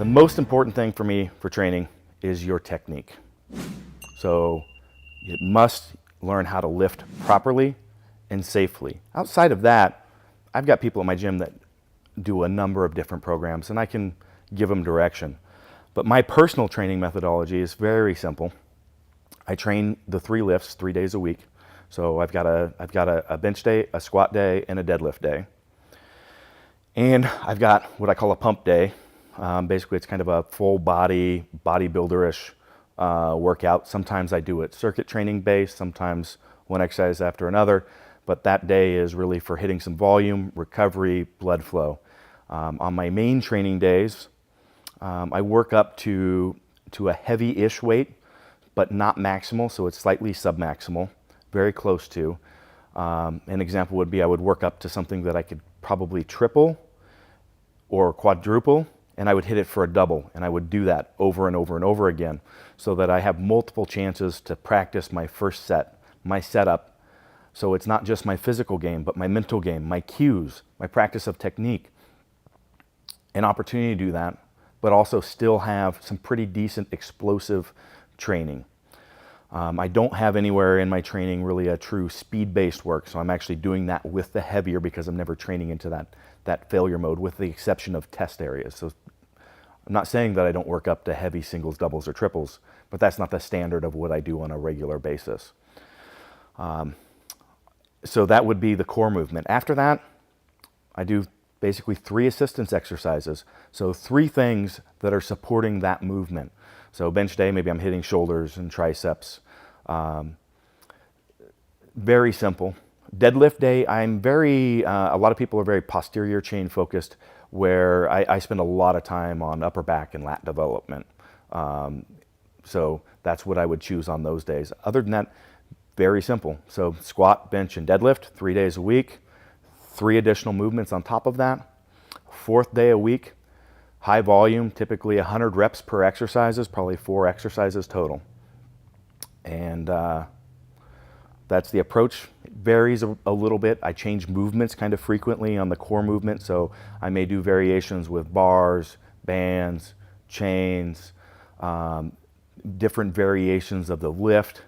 most important thing for me for training is your technique. So you must learn how to lift properly and safely. Outside of that, I've got people at my gym that do a number of different programs and I can give them direction. But my personal training methodology is very simple. I train the 3 lifts 3 days a week. So I've got a bench day, a squat day, and a deadlift day. And I've got what I call a pump day. Basically, it's kind of a full body, bodybuilder-ish workout. Sometimes I do it circuit training based, sometimes one exercise after another. But that day is really for hitting some volume, recovery, blood flow. On my main training days, I work up to a heavy-ish weight, but not maximal, so it's slightly submaximal, very close to. An example would be I would work up to something that I could probably triple or quadruple, and I would hit it for a double, and I would do that over and over and over again so that I have multiple chances to practice my first set, my setup. So it's not just my physical game, but my mental game, my cues, my practice of technique. An opportunity to do that, but also still have some pretty decent explosive training. I don't have anywhere in my training really a true speed-based work, so I'm actually doing that with the heavier because I'm never training into that failure mode, with the exception of test areas. So I'm not saying that I don't work up to heavy singles, doubles, or triples, but that's not the standard of what I do on a regular basis. So that would be the core movement. After that, I do basically 3 assistance exercises. So 3 things that are supporting that movement. So bench day, maybe I'm hitting shoulders and triceps. Very simple. Deadlift day, I'm a lot of people are very posterior chain focused, where I spend a lot of time on upper back and lat development. So that's what I would choose on those days. Other than that, very simple. So squat, bench, and deadlift, 3 days a week, 3 additional movements on top of that. 4th day a week, high volume, typically 100 reps per exercises, probably 4 exercises total. And that's the approach. It varies a little bit. I change movements kind of frequently on the core movement, so I may do variations with bars, bands, chains, different variations of the lift.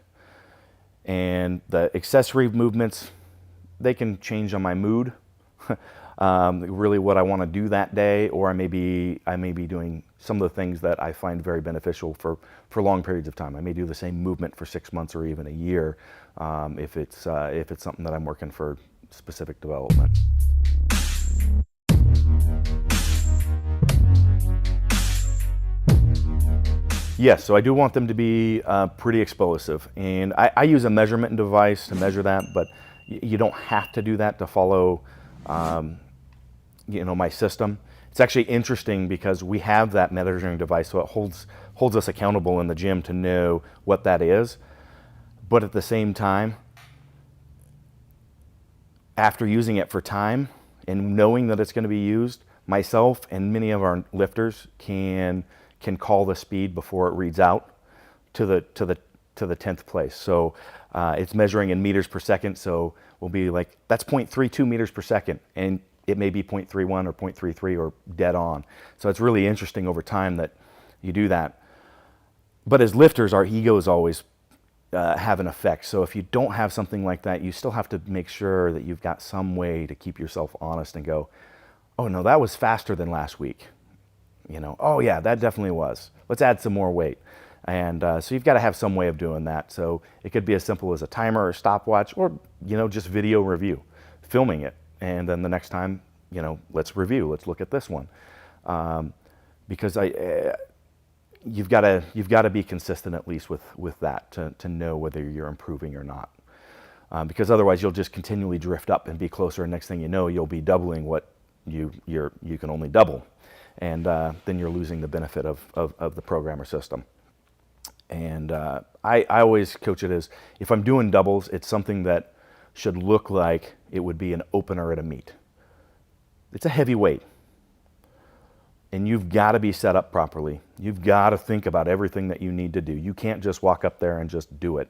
And the accessory movements, they can change on my mood, really what I want to do that day, or I may be doing some of the things that I find very beneficial for long periods of time. I may do the same movement for 6 months or even a year if it's something that I'm working for specific development. Yes, so I do want them to be pretty explosive, and I use a measurement device to measure that, but you don't have to do that to follow my system. It's actually interesting because we have that measuring device, so it holds us accountable in the gym to know what that is. But at the same time, after using it for time and knowing that it's going to be used, myself and many of our lifters can call the speed before it reads out to the 10th place. So it's measuring in meters per second, so we'll be like, that's 0.32 meters per second, and it may be 0.31 or 0.33 or dead on. So it's really interesting over time that you do that. But as lifters, our egos always have an effect. So if you don't have something like that, you still have to make sure that you've got some way to keep yourself honest and go, oh no, that was faster than last week. Oh yeah, that definitely was. Let's add some more weight. And so you've got to have some way of doing that. So it could be as simple as a timer or stopwatch, or just video review, filming it, and then the next time, let's review. Let's look at this one, because you've got to be consistent at least with that to know whether you're improving or not. Because otherwise you'll just continually drift up and be closer, and next thing you know, you'll be doubling what you can only double, and then you're losing the benefit of the program or system. And I always coach it as, if I'm doing doubles, it's something that should look like it would be an opener at a meet. It's a heavy weight, and you've got to be set up properly. You've got to think about everything that you need to do. You can't just walk up there and just do it.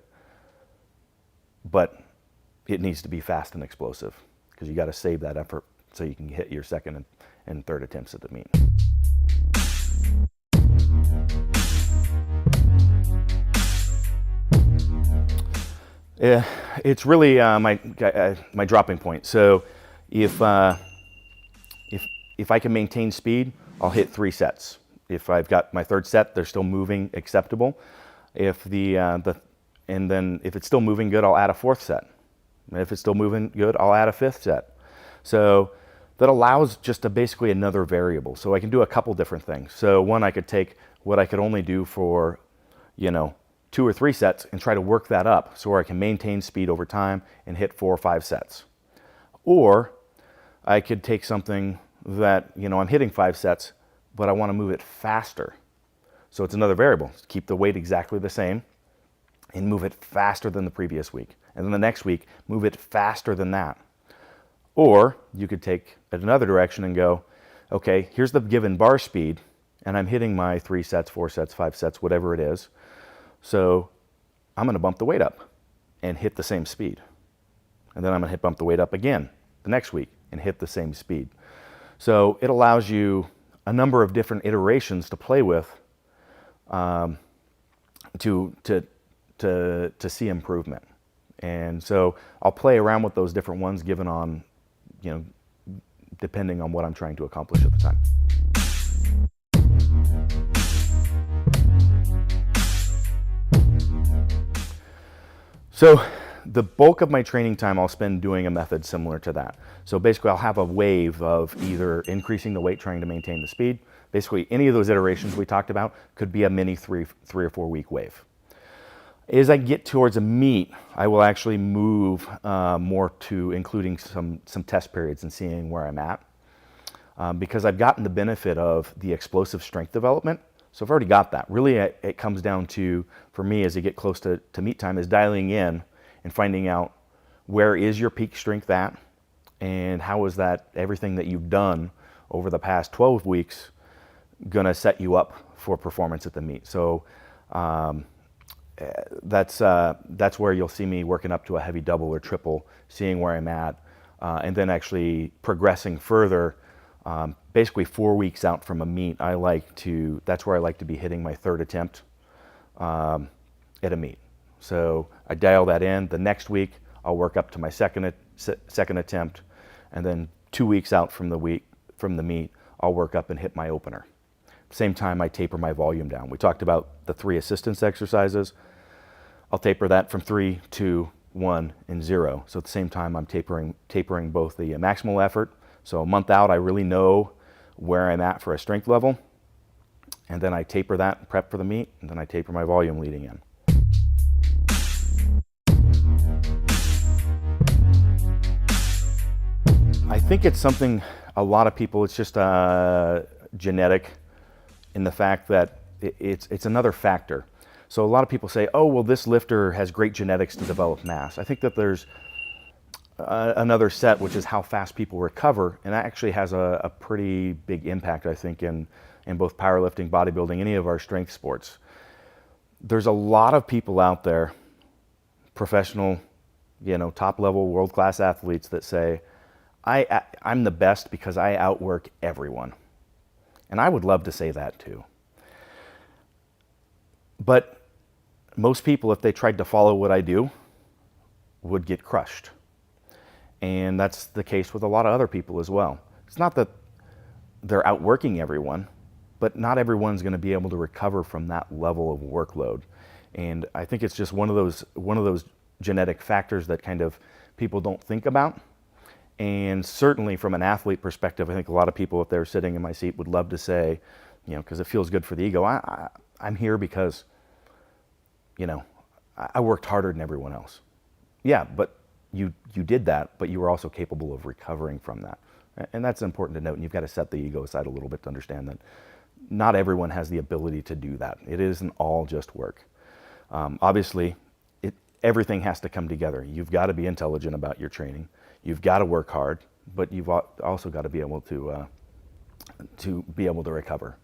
But it needs to be fast and explosive, because you got to save that effort so you can hit your second and third attempts at the meet. It's really my dropping point. So if if I can maintain speed, I'll hit 3 sets. If I've got my third set, they're still moving acceptable. If and then if it's still moving good, I'll add a fourth set. And if it's still moving good, I'll add a fifth set. So that allows just basically another variable. So I can do a couple different things. So one, I could take what I could only do for, 2 or 3 sets and try to work that up so where I can maintain speed over time and hit 4 or 5 sets. Or I could take something that, I'm hitting 5 sets, but I want to move it faster. So it's another variable. Keep the weight exactly the same and move it faster than the previous week. And then the next week, move it faster than that. Or you could take it another direction and go, okay, here's the given bar speed, and I'm hitting my 3 sets, 4 sets, 5 sets, whatever it is. So I'm going to bump the weight up and hit the same speed. And then I'm going to bump the weight up again the next week and hit the same speed. So it allows you a number of different iterations to play with to see improvement. And so I'll play around with those different ones given on, depending on what I'm trying to accomplish at the time. So the bulk of my training time I'll spend doing a method similar to that. So basically I'll have a wave of either increasing the weight, trying to maintain the speed. Basically any of those iterations we talked about could be a mini 3 or 4 week wave. As I get towards a meet, I will actually move more to including some test periods and seeing where I'm at. Because I've gotten the benefit of the explosive strength development. So I've already got that. Really, it comes down to, for me, as I get close to meet time, is dialing in and finding out where is your peak strength at, and how is that everything that you've done over the past 12 weeks going to set you up for performance at the meet. So that's where you'll see me working up to a heavy double or triple, seeing where I'm at, and then actually progressing further. Basically 4 weeks out from a meet, that's where I like to be hitting my third attempt at a meet. So I dial that in. The next week, I'll work up to my second attempt, and then 2 weeks out from the meet, I'll work up and hit my opener. Same time, I taper my volume down. We talked about the 3 assistance exercises. I'll taper that from 3, 2, 1, and 0. So at the same time, I'm tapering both the maximal effort. So a month out, I really know where I'm at for a strength level. And then I taper that and prep for the meet, and then I taper my volume leading in. I think it's something a lot of people, it's just genetic in the fact that it's another factor. So a lot of people say, oh, well, this lifter has great genetics to develop mass. I think that there's another set, which is how fast people recover, and that actually has a pretty big impact, I think, in both powerlifting, bodybuilding, any of our strength sports. There's a lot of people out there, professional, top-level, world-class athletes that say, I'm the best because I outwork everyone. And I would love to say that too. But most people, if they tried to follow what I do, would get crushed. And that's the case with a lot of other people as well. It's not that they're outworking everyone, but not everyone's going to be able to recover from that level of workload. And I think it's just one of those genetic factors that kind of people don't think about. And certainly from an athlete perspective, I think a lot of people, if they're sitting in my seat, would love to say, because it feels good for the ego, I'm here because, I worked harder than everyone else. Yeah, but you did that, but you were also capable of recovering from that. And that's important to note, and you've got to set the ego aside a little bit to understand that not everyone has the ability to do that. It isn't all just work. Obviously, everything has to come together. You've got to be intelligent about your training. You've got to work hard, but you've also got to be able to recover.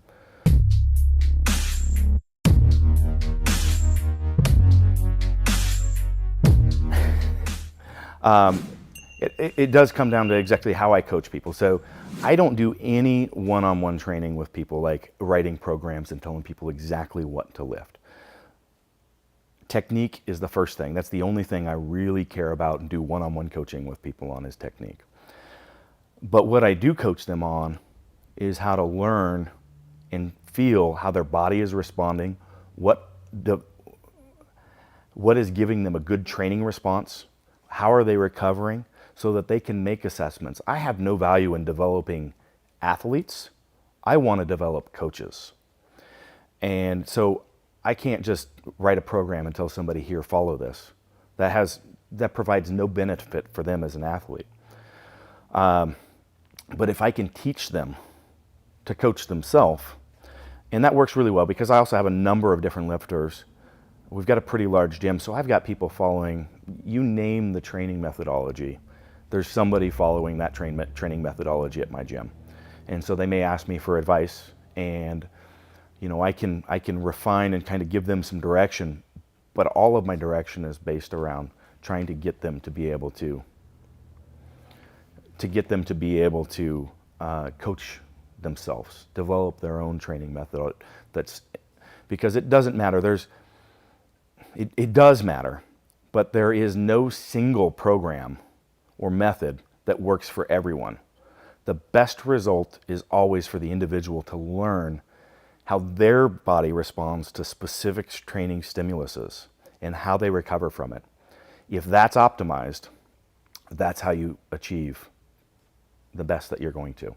It does come down to exactly how I coach people. So I don't do any one-on-one training with people, like writing programs and telling people exactly what to lift. Technique is the first thing. That's the only thing I really care about and do one-on-one coaching with people on, is technique. But what I do coach them on is how to learn and feel how their body is responding, what is giving them a good training response, how are they recovering, so that they can make assessments. I have no value in developing athletes. I want to develop coaches. And so I can't just write a program and tell somebody, here, follow this. That provides no benefit for them as an athlete. But if I can teach them to coach themselves, and that works really well because I also have a number of different lifters. We've got a pretty large gym, so I've got people following, you name the training methodology, there's somebody following that training methodology at my gym. And so they may ask me for advice, and I can refine and kind of give them some direction, but all of my direction is based around trying to get them to be able to coach themselves, develop their own training method. Because it doesn't matter. It does matter, but there is no single program or method that works for everyone. The best result is always for the individual to learn how their body responds to specific training stimuluses and how they recover from it. If that's optimized, that's how you achieve the best that you're going to.